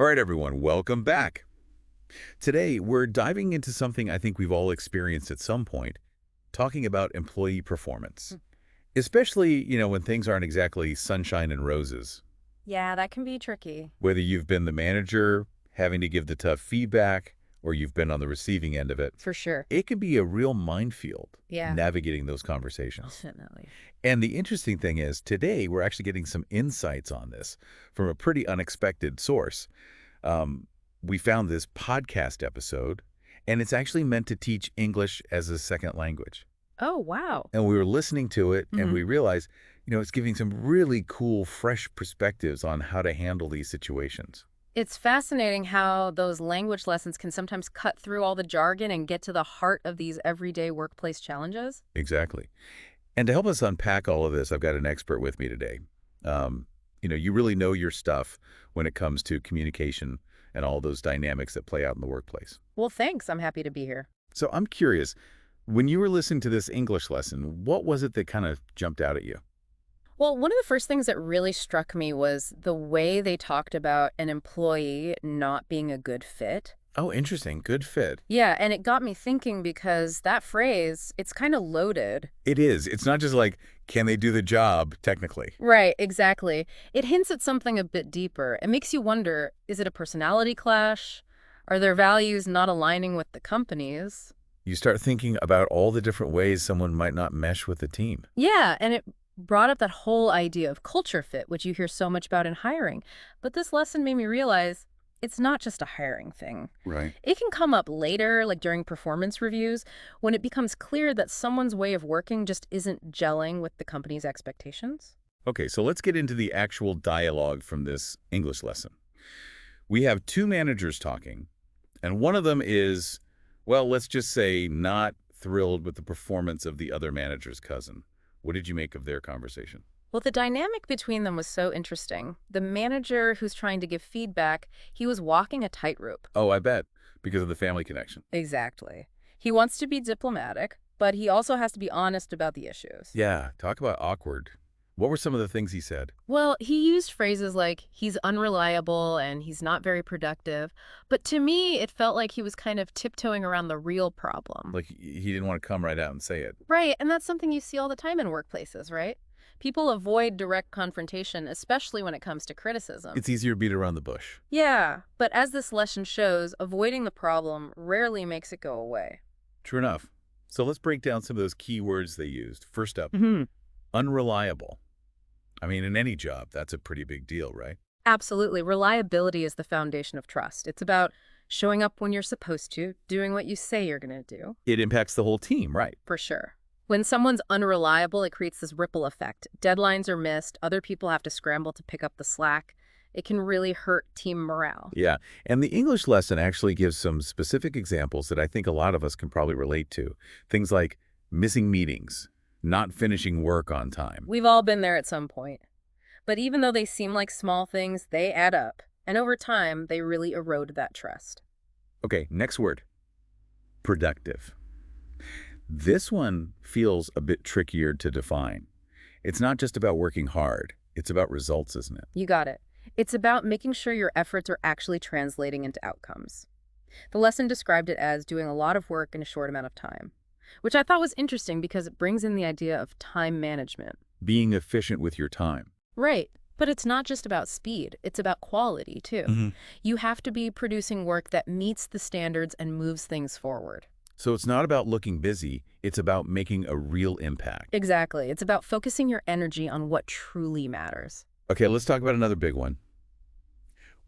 All right, everyone, welcome back. Today, we're diving into something I think we've all experienced at some point, talking about employee performance. Especially, when things aren't exactly sunshine and roses. Yeah, that can be tricky. Whether you've been the manager, having to give the tough feedback, or you've been on the receiving end of it, For sure. it can be a real minefield Yeah, navigating those conversations. definitely. And the interesting thing is, today, we're actually getting some insights on this from a pretty unexpected source. We found this podcast episode, and it's actually meant to teach English as a second language. Oh, wow. And we were listening to it, and hmm we realized, it's giving some really cool, fresh perspectives on how to handle these situations. It's fascinating how those language lessons can sometimes cut through all the jargon and get to the heart of these everyday workplace challenges. Exactly. And to help us unpack all of this, I've got an expert with me today. You really know your stuff when it comes to communication and all those dynamics that play out in the workplace. Well, thanks. I'm happy to be here. So I'm curious, when you were listening to this English lesson, what was it that kind of jumped out at you? Well, one of the first things that really struck me was the way they talked about an employee not being a good fit. Oh, interesting. Good fit. Yeah, and it got me thinking because that phrase, it's kind of loaded. It is. It's not just like, can they do the job, technically? Right, exactly. It hints at something a bit deeper. It makes you wonder, is it a personality clash? Are their values not aligning with the company's? You start thinking about all the different ways someone might not mesh with the team. Yeah, and it brought up that whole idea of culture fit, which you hear so much about in hiring. But this lesson made me realize it's not just a hiring thing. Right. It can come up later, like during performance reviews, when it becomes clear that someone's way of working just isn't gelling with the company's expectations. Okay, so let's get into the actual dialogue from this English lesson. We have two managers talking, and one of them is, well, let's just say not thrilled with the performance of the other manager's cousin. What did you make of their conversation? Well, the dynamic between them was so interesting. The manager who's trying to give feedback, he was walking a tightrope. Oh, I bet, because of the family connection. Exactly. He wants to be diplomatic, but he also has to be honest about the issues. Yeah, talk about awkward. What were some of the things he said? Well, he used phrases like, he's unreliable and he's not very productive. But to me, it felt like he was kind of tiptoeing around the real problem. Like he didn't want to come right out and say it. Right, and that's something you see all the time in workplaces, right? People avoid direct confrontation, especially when it comes to criticism. It's easier to beat around the bush. Yeah, but as this lesson shows, avoiding the problem rarely makes it go away. True enough. So let's break down some of those key words they used. First up, hmm unreliable. I mean, in any job, that's a pretty big deal, right? Absolutely. Reliability is the foundation of trust. It's about showing up when you're supposed to, doing what you say you're going to do, It impacts the whole team, right? for sure. When someone's unreliable, it creates this ripple effect. Deadlines are missed, other people have to scramble to pick up the slack. It can really hurt team morale. Yeah. And the English lesson actually gives some specific examples that I think a lot of us can probably relate to. Things like missing meetings, not finishing work on time. We've all been there at some point. But even though they seem like small things, they add up. And over time, they really erode that trust. Okay, next word, productive. This one feels a bit trickier to define. It's not just about working hard. It's about results, isn't it? You got it. It's about making sure your efforts are actually translating into outcomes. The lesson described it as doing a lot of work in a short amount of time, which I thought was interesting because it brings in the idea of time management. Being efficient with your time. Right. But it's not just about speed. It's about quality, too. You have to be producing work that meets the standards and moves things forward. So it's not about looking busy. It's about making a real impact. Exactly. It's about focusing your energy on what truly matters. Okay, let's talk about another big one.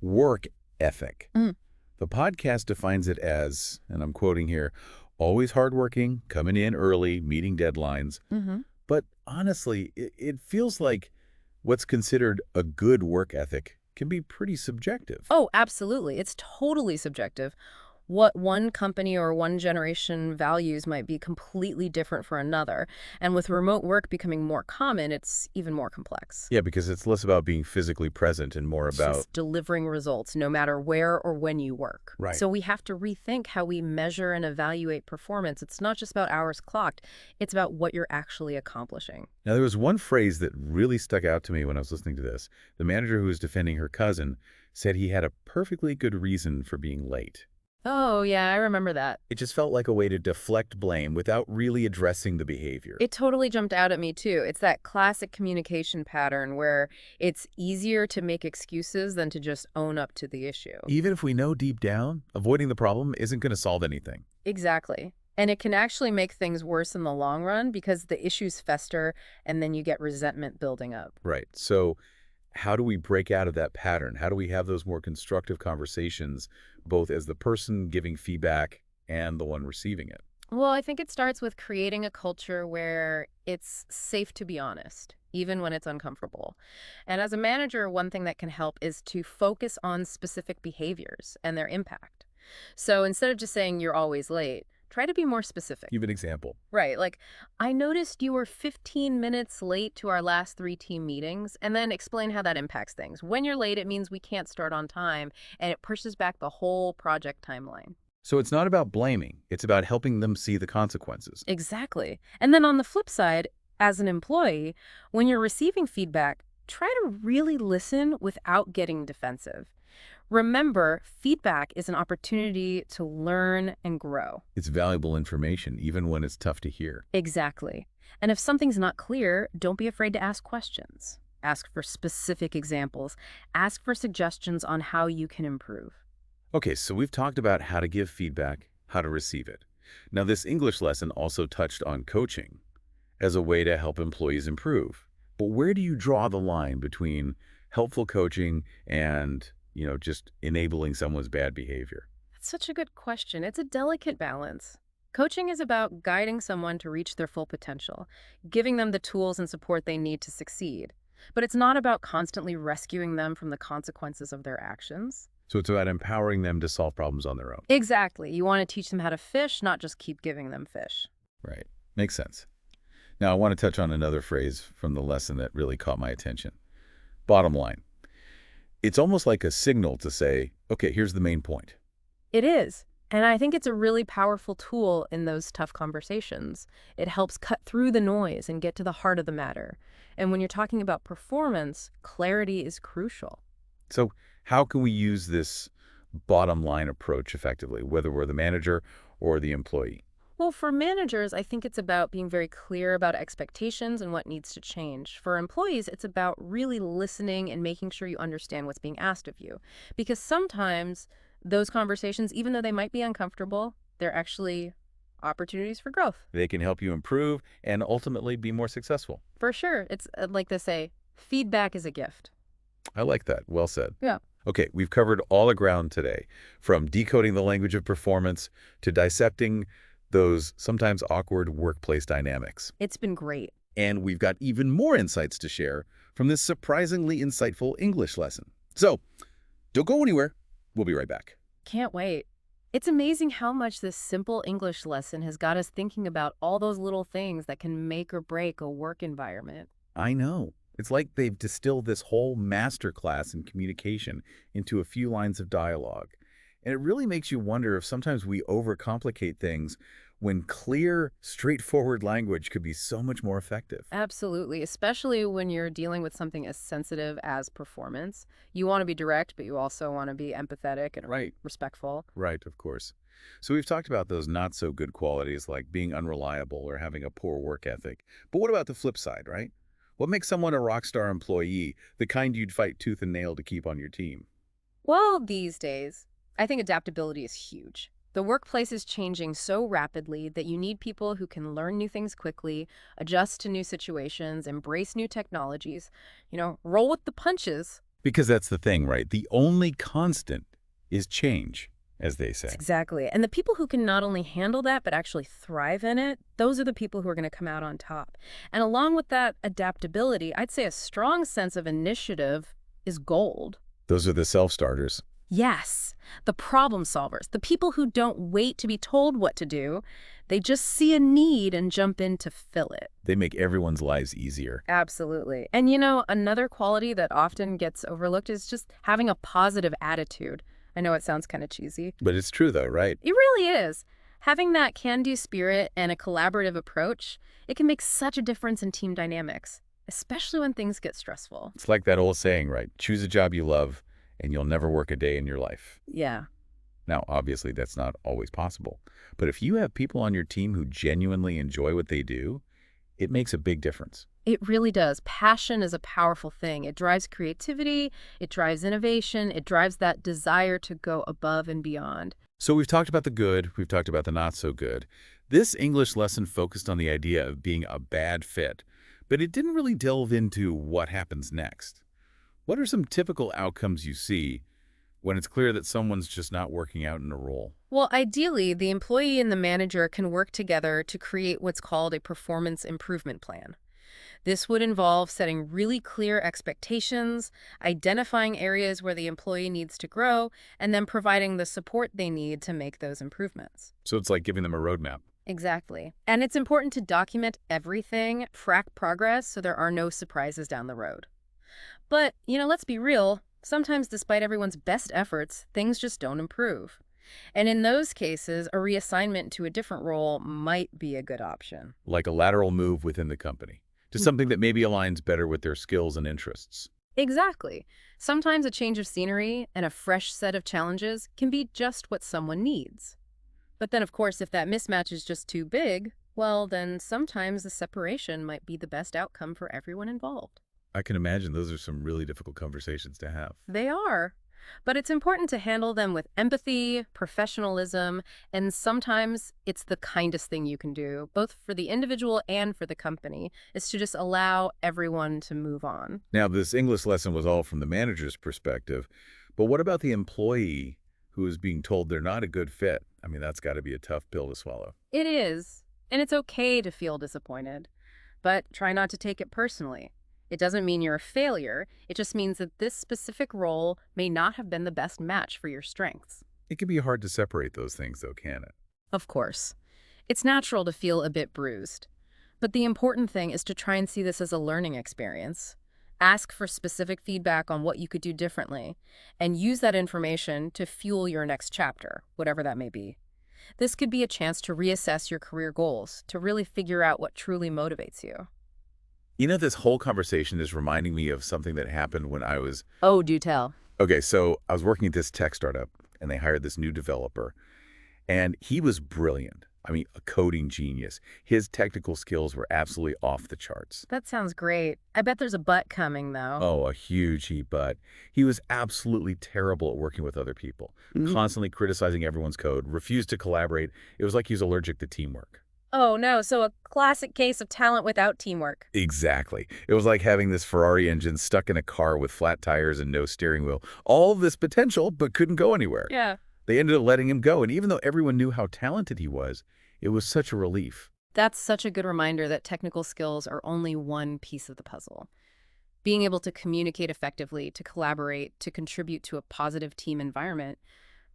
Work ethic. Mm. The podcast defines it as, and I'm quoting here, always hardworking, coming in early, meeting deadlines. Mm-hmm. But honestly, it feels like what's considered a good work ethic can be pretty subjective. Oh, absolutely. It's totally subjective. What one company or one generation values might be completely different for another. And with remote work becoming more common, it's even more complex. Yeah, because it's less about being physically present and more It's about... just delivering results no matter where or when you work. Right. So we have to rethink how we measure and evaluate performance. It's not just about hours clocked. It's about what you're actually accomplishing. Now, there was one phrase that really stuck out to me when I was listening to this. The manager who was defending her cousin said he had a perfectly good reason for being late. Oh, yeah, I remember that. It just felt like a way to deflect blame without really addressing the behavior. It totally jumped out at me, too. It's that classic communication pattern where it's easier to make excuses than to just own up to the issue. Even if we know deep down, avoiding the problem isn't going to solve anything. Exactly. And it can actually make things worse in the long run because the issues fester and then you get resentment building up. Right. So how do we break out of that pattern? How do we have those more constructive conversations, both as the person giving feedback and the one receiving it? Well, I think it starts with creating a culture where it's safe to be honest, even when it's uncomfortable. And as a manager, one thing that can help is to focus on specific behaviors and their impact. So instead of just saying you're always late, try to be more specific. Give an example. Right, like, I noticed you were 15 minutes late to our last 3 team meetings, and then explain how that impacts things. When you're late, it means we can't start on time, and it pushes back the whole project timeline. So it's not about blaming. It's about helping them see the consequences. Exactly. And then on the flip side, as an employee, when you're receiving feedback, try to really listen without getting defensive. Remember, feedback is an opportunity to learn and grow. It's valuable information, even when it's tough to hear. Exactly. And if something's not clear, don't be afraid to ask questions. Ask for specific examples. Ask for suggestions on how you can improve. Okay, so we've talked about how to give feedback, how to receive it. Now, this English lesson also touched on coaching as a way to help employees improve. But where do you draw the line between helpful coaching and, just enabling someone's bad behavior? That's such a good question. It's a delicate balance. Coaching is about guiding someone to reach their full potential, giving them the tools and support they need to succeed. But it's not about constantly rescuing them from the consequences of their actions. So it's about empowering them to solve problems on their own. Exactly. You want to teach them how to fish, not just keep giving them fish. Right. Makes sense. Now, I want to touch on another phrase from the lesson that really caught my attention. Bottom line. It's almost like a signal to say, okay, here's the main point. It is. And I think it's a really powerful tool in those tough conversations. It helps cut through the noise and get to the heart of the matter. And when you're talking about performance, clarity is crucial. So how can we use this bottom line approach effectively, whether we're the manager or the employee? Well, for managers, I think it's about being very clear about expectations and what needs to change. For employees, it's about really listening and making sure you understand what's being asked of you. Because sometimes those conversations, even though they might be uncomfortable, they're actually opportunities for growth. They can help you improve and ultimately be more successful. For sure. It's like they say, feedback is a gift. I like that. Well said. Yeah. Okay, we've covered all the ground today, from decoding the language of performance to dissecting those sometimes awkward workplace dynamics. It's been great. And we've got even more insights to share from this surprisingly insightful English lesson. So, don't go anywhere. We'll be right back. Can't wait. It's amazing how much this simple English lesson has got us thinking about all those little things that can make or break a work environment. I know. It's like they've distilled this whole masterclass in communication into a few lines of dialogue. And it really makes you wonder if sometimes we overcomplicate things when clear, straightforward language could be so much more effective. Absolutely, especially when you're dealing with something as sensitive as performance. You want to be direct, but you also want to be empathetic and Right. respectful. Right, of course. So we've talked about those not so good qualities like being unreliable or having a poor work ethic. But what about the flip side, right? What makes someone a rock star employee, the kind you'd fight tooth and nail to keep on your team? Well, these days, I think adaptability is huge. The workplace is changing so rapidly that you need people who can learn new things quickly, adjust to new situations, embrace new technologies, roll with the punches. Because that's the thing, right? The only constant is change, as they say. Exactly. And the people who can not only handle that, but actually thrive in it, those are the people who are going to come out on top. And along with that adaptability, I'd say a strong sense of initiative is gold. Those are the self-starters. Yes, the problem solvers, the people who don't wait to be told what to do. They just see a need and jump in to fill it. They make everyone's lives easier. Absolutely. And another quality that often gets overlooked is just having a positive attitude. I know it sounds kind of cheesy. But it's true though, right? It really is. Having that can-do spirit and a collaborative approach, it can make such a difference in team dynamics, especially when things get stressful. It's like that old saying, right? Choose a job you love and you'll never work a day in your life. Yeah. Now, obviously, that's not always possible. But if you have people on your team who genuinely enjoy what they do, it makes a big difference. It really does. Passion is a powerful thing. It drives creativity, it drives innovation, it drives that desire to go above and beyond. So we've talked about the good, we've talked about the not so good. This English lesson focused on the idea of being a bad fit, but it didn't really delve into what happens next. What are some typical outcomes you see when it's clear that someone's just not working out in a role? Well, ideally, the employee and the manager can work together to create what's called a performance improvement plan. This would involve setting really clear expectations, identifying areas where the employee needs to grow, and then providing the support they need to make those improvements. So it's like giving them a roadmap. Exactly. And it's important to document everything, track progress, so there are no surprises down the road. But, let's be real. Sometimes, despite everyone's best efforts, things just don't improve. And in those cases, a reassignment to a different role might be a good option. Like a lateral move within the company, to something that maybe aligns better with their skills and interests. Exactly. Sometimes a change of scenery and a fresh set of challenges can be just what someone needs. But then, of course, if that mismatch is just too big, well, then sometimes the separation might be the best outcome for everyone involved. I can imagine those are some really difficult conversations to have. They are. But it's important to handle them with empathy, professionalism, and sometimes it's the kindest thing you can do, both for the individual and for the company, is to just allow everyone to move on. Now, this English lesson was all from the manager's perspective, but what about the employee who is being told they're not a good fit? I mean, that's got to be a tough pill to swallow. It is, and it's okay to feel disappointed, but try not to take it personally. It doesn't mean you're a failure. It just means that this specific role may not have been the best match for your strengths. It can be hard to separate those things, though, can it? Of course. It's natural to feel a bit bruised. But the important thing is to try and see this as a learning experience. Ask for specific feedback on what you could do differently, and use that information to fuel your next chapter, whatever that may be. This could be a chance to reassess your career goals, to really figure out what truly motivates you. You know, this whole conversation is reminding me of something that happened when I was... Oh, do tell. Okay, so I was working at this tech startup, and they hired this new developer, and he was brilliant. I mean, a coding genius. His technical skills were absolutely off the charts. That sounds great. I bet there's a but coming, though. Oh, a huge but. He was absolutely terrible at working with other people, constantly criticizing everyone's code, refused to collaborate. It was like he was allergic to teamwork. Oh, no, so a classic case of talent without teamwork. Exactly. It was like having this Ferrari engine stuck in a car with flat tires and no steering wheel. All this potential, but couldn't go anywhere. Yeah. They ended up letting him go, and even though everyone knew how talented he was, it was such a relief. That's such a good reminder that technical skills are only one piece of the puzzle. Being able to communicate effectively, to collaborate, to contribute to a positive team environment,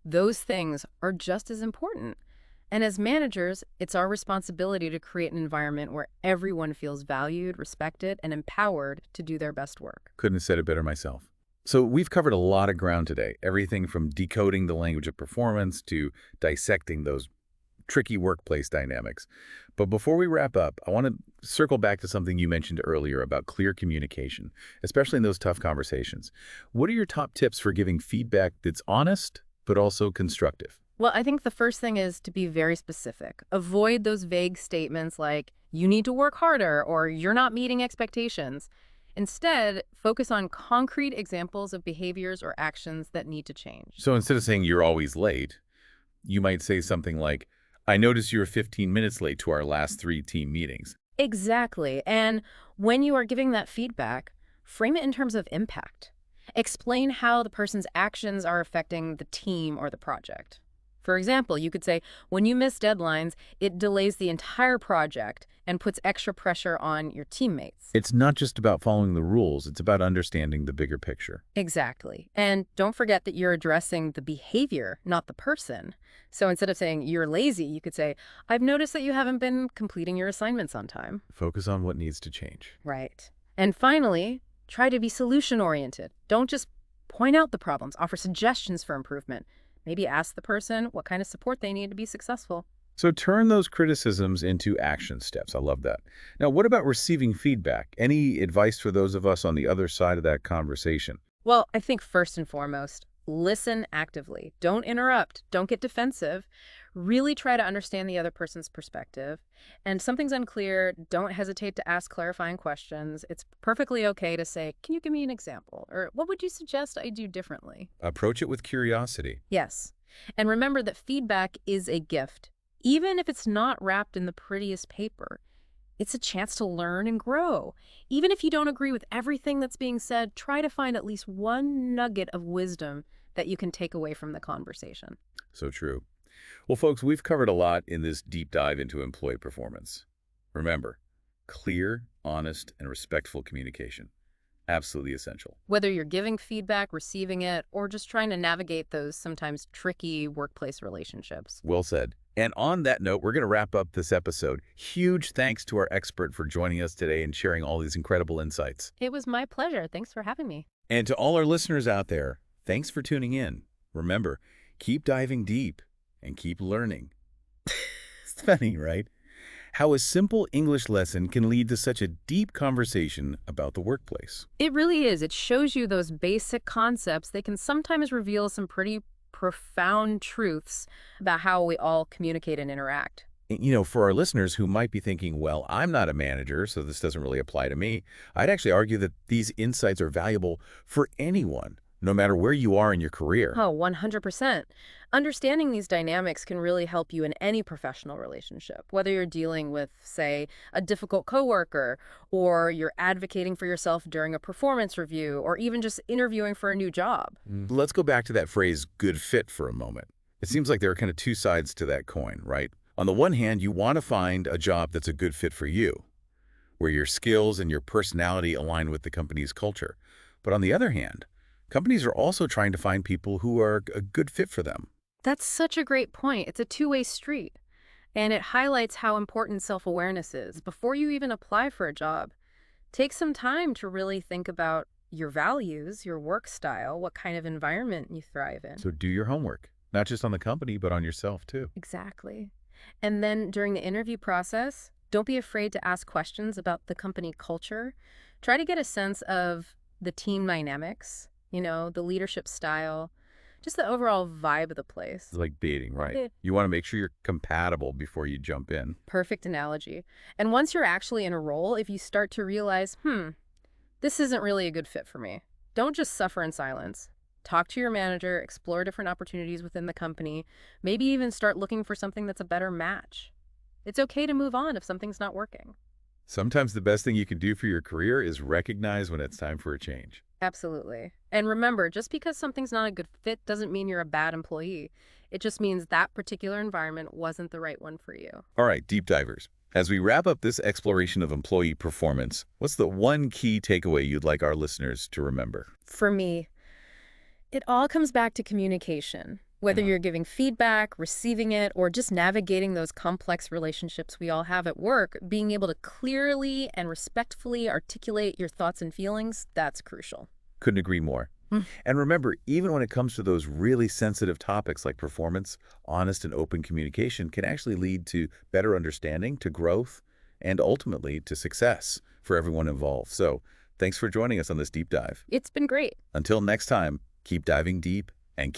those things are just as important. And as managers, it's our responsibility to create an environment where everyone feels valued, respected, and empowered to do their best work. Couldn't have said it better myself. So we've covered a lot of ground today, everything from decoding the language of performance to dissecting those tricky workplace dynamics. But before we wrap up, I want to circle back to something you mentioned earlier about clear communication, especially in those tough conversations. What are your top tips for giving feedback that's honest, but also constructive? Well, I think the first thing is to be very specific. Avoid those vague statements like, you need to work harder, or you're not meeting expectations. Instead, focus on concrete examples of behaviors or actions that need to change. So instead of saying you're always late, you might say something like, I noticed you were 15 minutes late to our last 3 team meetings. Exactly. And when you are giving that feedback, frame it in terms of impact. Explain how the person's actions are affecting the team or the project. For example, you could say, when you miss deadlines, it delays the entire project and puts extra pressure on your teammates. It's not just about following the rules, it's about understanding the bigger picture. Exactly. And don't forget that you're addressing the behavior, not the person. So instead of saying you're lazy, you could say, I've noticed that you haven't been completing your assignments on time. Focus on what needs to change. Right. And finally, try to be solution-oriented. Don't just point out the problems, offer suggestions for improvement. Maybe ask the person what kind of support they need to be successful. So turn those criticisms into action steps. I love that. Now, what about receiving feedback? Any advice for those of us on the other side of that conversation? Well, I think first and foremost, listen actively. Don't interrupt. Don't get defensive. Really try to understand the other person's perspective. And something's unclear, don't hesitate to ask clarifying questions. It's perfectly okay to say, "Can you give me an example?" Or "What would you suggest I do differently?" Approach it with curiosity. Yes. And remember that feedback is a gift. Even if it's not wrapped in the prettiest paper, it's a chance to learn and grow. Even if you don't agree with everything that's being said, try to find at least one nugget of wisdom that you can take away from the conversation. So true. Well, folks, we've covered a lot in this deep dive into employee performance. Remember, clear, honest, and respectful communication. Absolutely essential. Whether you're giving feedback, receiving it, or just trying to navigate those sometimes tricky workplace relationships. Well said. And on that note, we're going to wrap up this episode. Huge thanks to our expert for joining us today and sharing all these incredible insights. It was my pleasure. Thanks for having me. And to all our listeners out there, thanks for tuning in. Remember, keep diving deep and keep learning. It's funny, right? How a simple English lesson can lead to such a deep conversation about the workplace. It really is. It shows you those basic concepts. They can sometimes reveal some pretty profound truths about how we all communicate and interact. For our listeners who might be thinking, well, I'm not a manager, so this doesn't really apply to me, I'd actually argue that these insights are valuable for anyone, no matter where you are in your career. Oh, 100%. Understanding these dynamics can really help you in any professional relationship, whether you're dealing with, say, a difficult coworker, or you're advocating for yourself during a performance review, or even just interviewing for a new job. Let's go back to that phrase, good fit, for a moment. It seems like there are kind of two sides to that coin, right? On the one hand, you want to find a job that's a good fit for you, where your skills and your personality align with the company's culture. But on the other hand, companies are also trying to find people who are a good fit for them. That's such a great point. It's a two-way street. And it highlights how important self-awareness is. Before you even apply for a job, take some time to really think about your values, your work style, what kind of environment you thrive in. So do your homework, not just on the company, but on yourself too. Exactly. And then during the interview process, don't be afraid to ask questions about the company culture. Try to get a sense of the team dynamics, the leadership style, just the overall vibe of the place. It's like dating, right? Yeah. You want to make sure you're compatible before you jump in. Perfect analogy. And once you're actually in a role, if you start to realize, this isn't really a good fit for me, don't just suffer in silence. Talk to your manager, explore different opportunities within the company, maybe even start looking for something that's a better match. It's okay to move on if something's not working. Sometimes the best thing you can do for your career is recognize when it's time for a change. Absolutely. And remember, just because something's not a good fit doesn't mean you're a bad employee. It just means that particular environment wasn't the right one for you. All right, deep divers. As we wrap up this exploration of employee performance, what's the one key takeaway you'd like our listeners to remember? For me, it all comes back to communication. Whether you're giving feedback, receiving it, or just navigating those complex relationships we all have at work, being able to clearly and respectfully articulate your thoughts and feelings, that's crucial. Couldn't agree more. And remember, even when it comes to those really sensitive topics like performance, honest and open communication can actually lead to better understanding, to growth, and ultimately to success for everyone involved. So thanks for joining us on this deep dive. It's been great. Until next time, keep diving deep and keep